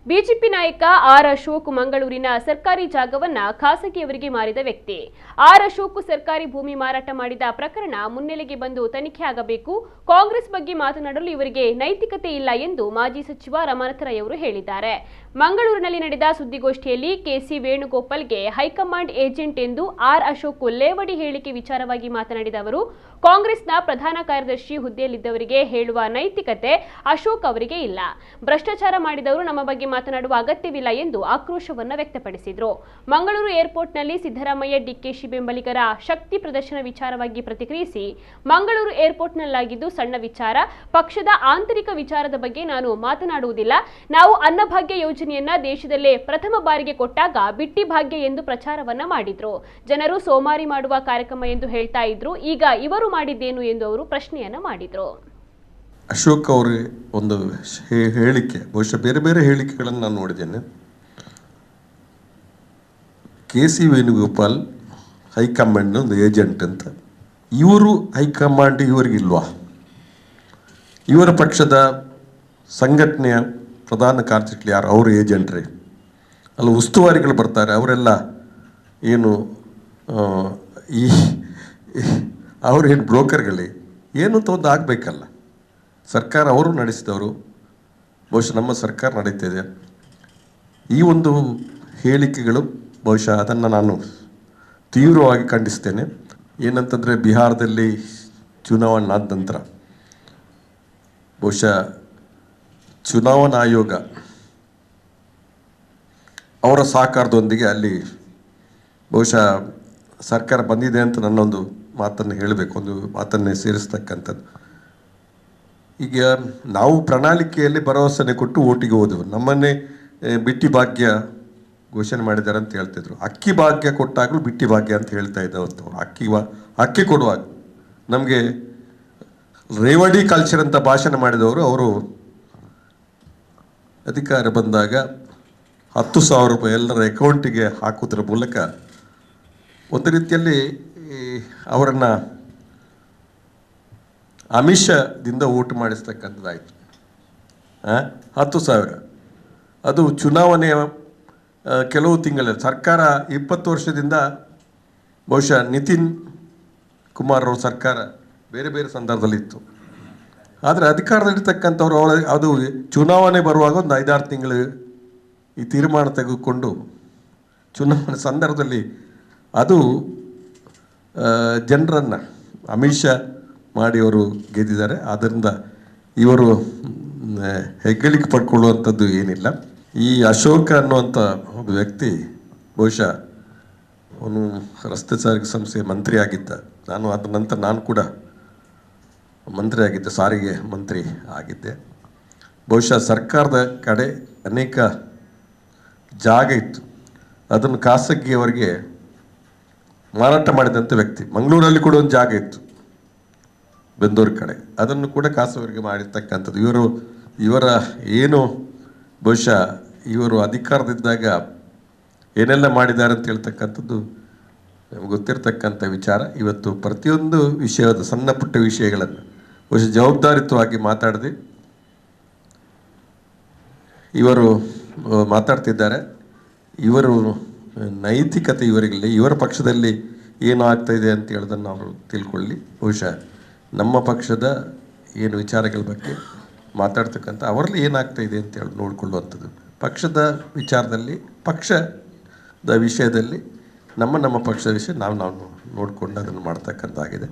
BJP ನಾಯಕ R Ashok ಮಂಗಳೂರಿನ ಸರ್ಕಾರಿ ಜಾಗವನ್ನ ಖಾಸಗಿಯವರಿಗೆ ಮಾರಿದ ವ್ಯಕ್ತಿ. ಆರ್ ಅಶೋಕ್ ಸರ್ಕಾರಿ ಭೂಮಿ ಮಾರಾಟ ಮಾಡಿದ ಪ್ರಕರಣ ಮುನ್ನೆಲೆಗೆ ಬಂದು ತನಿಖೆ ಆಗಬೇಕು. ಕಾಂಗ್ರೆಸ್ ಬಗ್ಗೆ ಮಾತನಾಡಲು ಇವರಿಗೆ ನೈತಿಕತೆ ಇಲ್ಲ ಎಂದು ಮಾಜಿ ಸಚಿವ ರಮಾನಾಥ ರೈ ಅವರು ಹೇಳಿದ್ದಾರೆ. ಮಂಗಳೂರಿನಲ್ಲಿ ನಡೆದ ಸುದ್ದಿಗೋಷ್ಠಿಯಲ್ಲಿ ಕೆಸಿ ವೇಣುಗೋಪಾಲ್ಗೆ ಹೈಕಮಾಂಡ್ ಏಜೆಂಟ್ ಎಂದು ಆರ್ ಅಶೋಕ್ ಲೇವಡಿ ಹೇಳಿಕೆ ವಿಚಾರವಾಗಿ ಮಾತನಾಡಿದ ಅವರು, ಕಾಂಗ್ರೆಸ್ನ ಪ್ರಧಾನ ಕಾರ್ಯದರ್ಶಿ ಹುದ್ದೆಯಲ್ಲಿದ್ದವರಿಗೆ ಹೇಳುವ ನೈತಿಕತೆ ಅಶೋಕ್ ಅವರಿಗೆ ಇಲ್ಲ. ಭ್ರಷ್ಟಾಚಾರ ಮಾಡಿದವರು ನಮ್ಮ ಬಗ್ಗೆ ಮಾತನಾಡುವ ಅಗತ್ಯವಿಲ್ಲ ಎಂದು ಆಕ್ರೋಶವನ್ನು ವ್ಯಕ್ತಪಡಿಸಿದರು. ಮಂಗಳೂರು ಏರ್ಪೋರ್ಟ್ನಲ್ಲಿ ಸಿದ್ದರಾಮಯ್ಯ ಡಿಕೆಶಿ ಬೆಂಬಲಿಗರ ಶಕ್ತಿ ಪ್ರದರ್ಶನ ವಿಚಾರವಾಗಿ ಪ್ರತಿಕ್ರಿಯಿಸಿ, ಮಂಗಳೂರು ಏರ್ಪೋರ್ಟ್ನಲ್ಲಾಗಿದ್ದು ಸಣ್ಣ ವಿಚಾರ, ಪಕ್ಷದ ಆಂತರಿಕ ವಿಚಾರದ ಬಗ್ಗೆ ನಾನು ಮಾತನಾಡುವುದಿಲ್ಲ. ನಾವು ಅನ್ನಭಾಗ್ಯ ಯೋಜನೆಯನ್ನ ದೇಶದಲ್ಲೇ ಪ್ರಥಮ ಬಾರಿಗೆ ಕೊಟ್ಟಾಗ ಬಿಟ್ಟಿ ಭಾಗ್ಯ ಎಂದು ಪ್ರಚಾರವನ್ನ ಮಾಡಿದ್ರು. ಜನರು ಸೋಮಾರಿ ಮಾಡುವ ಕಾರ್ಯಕ್ರಮ ಎಂದು ಹೇಳ್ತಾ ಇದ್ರು. ಈಗ ಇವರು ಮಾಡಿದ್ದೇನು ಎಂದು ಅವರು ಪ್ರಶ್ನೆಯನ್ನ ಮಾಡಿದ್ರು. ಅಶೋಕ್ ಅವರ ಒಂದು ಹೇಳಿಕೆ, ಬಹುಶಃ ಬೇರೆ ಬೇರೆ ಹೇಳಿಕೆಗಳನ್ನು ನಾನು ನೋಡಿದ್ದೇನೆ. ಕೆಸಿ ವೇಣುಗೋಪಾಲ್ ಹೈಕಮಾಂಡ್ ಒಂದು ಏಜೆಂಟ್ ಅಂತ. ಇವರು ಹೈಕಮಾಂಡ್ ಇವರಿಗಿಲ್ವಾ? ಇವರ ಪಕ್ಷದ ಸಂಘಟನೆಯ ಪ್ರಧಾನ ಕಾರ್ಯದರ್ಶಿ ಯಾರು? ಅವರು ಏಜೆಂಟ್ರೇ ಅಲ್ಲ. ಉಸ್ತುವಾರಿಗಳು ಬರ್ತಾರೆ, ಅವರೆಲ್ಲ ಏನು ಈ ಅವರೇನು ಬ್ರೋಕರ್ಗಳೇ? ಏನು ಅಂತ ಒಂದು ಆಗಬೇಕಲ್ಲ. ಸರ್ಕಾರ ಅವರು ನಡೆಸಿದವರು, ಬಹುಶಃ ನಮ್ಮ ಸರ್ಕಾರ ನಡೀತಿದೆ. ಈ ಒಂದು ಹೇಳಿಕೆಗಳು ಬಹುಶಃ ಅದನ್ನು ನಾನು ತೀವ್ರವಾಗಿ ಖಂಡಿಸ್ತೇನೆ. ಏನಂತಂದರೆ, ಬಿಹಾರದಲ್ಲಿ ಚುನಾವಣೆ ಆದ ನಂತರ ಬಹುಶಃ ಚುನಾವಣಾ ಆಯೋಗ ಅವರ ಸಹಕಾರದೊಂದಿಗೆ ಅಲ್ಲಿ ಬಹುಶಃ ಸರ್ಕಾರ ಬಂದಿದೆ ಅಂತ ನನ್ನೊಂದು ಮಾತನ್ನು ಹೇಳಬೇಕು, ಒಂದು ಮಾತನ್ನೇ ಸೇರಿಸ್ತಕ್ಕಂಥದ್ದು. ಈಗ ನಾವು ಪ್ರಣಾಳಿಕೆಯಲ್ಲಿ ಭರವಸೆ ಕೊಟ್ಟು ಓಟಿಗೆ ಹೋದೆವು. ನಮ್ಮನ್ನೇ ಬಿಟ್ಟಿ ಭಾಗ್ಯ ಘೋಷಣೆ ಮಾಡಿದ್ದಾರೆ ಅಂತ ಹೇಳ್ತಿದ್ರು. ಅಕ್ಕಿ ಭಾಗ್ಯ ಕೊಟ್ಟಾಗಲೂ ಬಿಟ್ಟಿ ಭಾಗ್ಯ ಅಂತ ಹೇಳ್ತಾ ಇದ್ದವಂತವ್ರು. ಅಕ್ಕಿ ಕೊಡುವಾಗ ನಮಗೆ ರೇವಡಿ ಕಲ್ಚರ್ ಅಂತ ಭಾಷಣ ಮಾಡಿದವರು, ಅವರು ಅಧಿಕಾರ ಬಂದಾಗ 10,000 ರೂಪಾಯಿ ಎಲ್ಲರ ಅಕೌಂಟಿಗೆ ಹಾಕುವುದರ ಮೂಲಕ ಒಂದು ರೀತಿಯಲ್ಲಿ ಅವರನ್ನು ಆಮಿಷದಿಂದ ಓಟು ಮಾಡಿಸ್ತಕ್ಕಂಥದ್ದಾಯಿತು. 10,000 ಅದು ಚುನಾವಣೆಯ ಕೆಲವು ತಿಂಗಳ ಸರ್ಕಾರ 20 ವರ್ಷದಿಂದ ಬಹುಶಃ ನಿತಿನ್ ಕುಮಾರ್ ಅವ್ರ ಸರ್ಕಾರ ಬೇರೆ ಬೇರೆ ಸಂದರ್ಭದಲ್ಲಿತ್ತು. ಆದರೆ ಅಧಿಕಾರದಲ್ಲಿರ್ತಕ್ಕಂಥವ್ರು ಅದು ಚುನಾವಣೆ ಬರುವಾಗ ಒಂದು 5-6 ತಿಂಗಳು ಈ ತೀರ್ಮಾನ ತೆಗೆದುಕೊಂಡು ಚುನಾವಣೆ ಸಂದರ್ಭದಲ್ಲಿ ಅದು ಜನರನ್ನು ಆಮಿಷ ಮಾಡಿ ಅವರು ಗೆದ್ದಿದ್ದಾರೆ. ಆದ್ದರಿಂದ ಇವರು ಹೆಗ್ಗಳಿಕೆ ಪಡ್ಕೊಳ್ಳುವಂಥದ್ದು ಏನಿಲ್ಲ. ಈ ಅಶೋಕ ಅನ್ನುವಂಥ ಒಬ್ಬ ವ್ಯಕ್ತಿ ಬಹುಶಃ ಅವನು ರಸ್ತೆ ಸಾರಿಗೆ ಸಂಸ್ಥೆಯ ಮಂತ್ರಿ ಆಗಿದ್ದ. ಅದ ನಂತರ ನಾನು ಕೂಡ ಮಂತ್ರಿ ಆಗಿದ್ದೆ, ಸಾರಿಗೆ ಮಂತ್ರಿ ಆಗಿದ್ದೆ. ಬಹುಶಃ ಸರ್ಕಾರದ ಕಡೆ ಅನೇಕ ಜಾಗ ಇತ್ತು, ಅದನ್ನು ಖಾಸಗಿಯವರಿಗೆ ಮಾರಾಟ ಮಾಡಿದಂಥ ವ್ಯಕ್ತಿ. ಮಂಗಳೂರಲ್ಲಿ ಕೂಡ ಒಂದು ಜಾಗ ಇತ್ತು ಬೆಂದೂರು ಕಡೆ, ಅದನ್ನು ಕೂಡ ಖಾಸಗಿಯವರಿಗೆ ಮಾಡಿರ್ತಕ್ಕಂಥದ್ದು. ಇವರ ಏನು ಬಹುಶಃ ಇವರು ಅಧಿಕಾರದಿದ್ದಾಗ ಏನೆಲ್ಲ ಮಾಡಿದ್ದಾರೆ ಅಂತ ಹೇಳ್ತಕ್ಕಂಥದ್ದು ನಮ್ಗೆ ಗೊತ್ತಿರತಕ್ಕಂಥ ವಿಚಾರ. ಇವತ್ತು ಪ್ರತಿಯೊಂದು ವಿಷಯದ ಸಣ್ಣ ಪುಟ್ಟ ವಿಷಯಗಳನ್ನು ಬಹುಶಃ ಜವಾಬ್ದಾರಿತ್ವವಾಗಿ ಮಾತಾಡದೆ ಇವರು ಮಾತಾಡ್ತಿದ್ದಾರೆ. ಇವರು ನೈತಿಕತೆ ಇವರಿಗಿಲ್ಲ. ಇವರ ಪಕ್ಷದಲ್ಲಿ ಏನು ಆಗ್ತಾಯಿದೆ ಅಂತ ಹೇಳೋದನ್ನು ಅವರು ತಿಳ್ಕೊಳ್ಳಿ. ಬಹುಶಃ ನಮ್ಮ ಪಕ್ಷದ ಏನು ವಿಚಾರಗಳ ಬಗ್ಗೆ ಮಾತಾಡ್ತಕ್ಕಂಥ ಅವರಲ್ಲಿ ಏನಾಗ್ತಾಯಿದೆ ಅಂತ ಹೇಳಿ ನೋಡಿಕೊಳ್ಳುವಂಥದ್ದು. ಪಕ್ಷದ ವಿಚಾರದಲ್ಲಿ, ಪಕ್ಷದ ವಿಷಯದಲ್ಲಿ ನಮ್ಮ ಪಕ್ಷದ ವಿಷಯ ನಾವು ನೋಡಿಕೊಂಡು ಅದನ್ನು ಮಾಡ್ತಕ್ಕಂಥದ್ದಾಗಿದೆ.